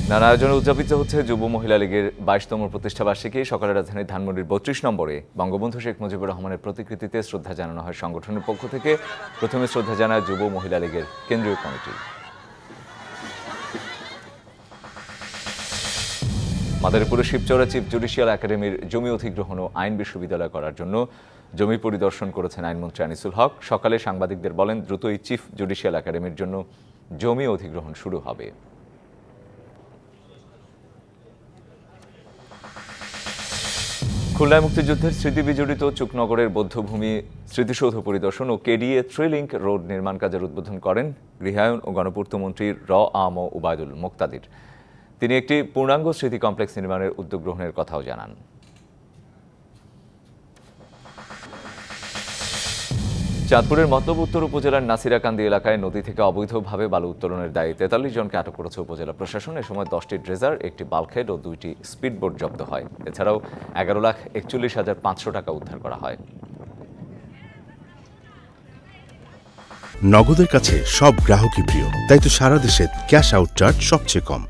নানা আয়োজনে উদযাপিত হচ্ছে যুব মহিলা লীগের 22তম প্রতিষ্ঠাবার্ষিকী। সকালে রাজধানীর ধানমন্ডির 32 নম্বরে বঙ্গবন্ধু শেখ মুজিবুর রহমানের প্রতিকৃতিতে শ্রদ্ধা জানানো হয় সংগঠনের পক্ষ থেকে। প্রথমে শ্রদ্ধা জানায় যুব মহিলা লীগের কেন্দ্রীয় কমিটি। মাদারীপুরের শিবচরে চিফ জুডিশিয়াল একাডেমির জমি অধিগ্রহণ ও আইন বিশ্ববিদ্যালয় করার জন্য জমি পরিদর্শন করেছেন আইনমন্ত্রী আনিসুল হক। সকালে সাংবাদিকদের বলেন, দ্রুতই চিফ জুডিশিয়াল একাডেমির জন্য জমি অধিগ্রহণ শুরু হবে। খুলনায় মুক্তিযুদ্ধের স্মৃতি বিজড়িত চুকনগরের বৌদ্ধভূমি স্মৃতিসৌধ পরিদর্শন ও কেডিএ 3 লিংক রোড নির্মাণ কাজের উদ্বোধন করেন গৃহায়ন ও গণপূর্ত মন্ত্রী আম ওবায়দুল মোক্তাদির। তিনি একটি পূর্ণাঙ্গ স্মৃতি কমপ্লেক্স নির্মাণের উদ্যোগ গ্রহণের কথাও জানান। চাঁদপুরের মতলব উত্তর উপজেলার নাসিরাকান্দি এলাকায় নদী থেকে অবৈধভাবে বালু উত্তোলনের দায়ে 43 জনকে আটক করেছে উপজেলা প্রশাসন। এ সময় 10টি ড্রেজার, একটি বাল্কহেড ও 2টি স্পিডবোট জব্দ হয়। এছাড়াও 11,41,500 টাকা উদ্ধার করা হয়। নগদের কাছে সব গ্রাহকই প্রিয়, তাই তো সারা দেশে ক্যাশ আউট চার্জ সবচেয়ে কম।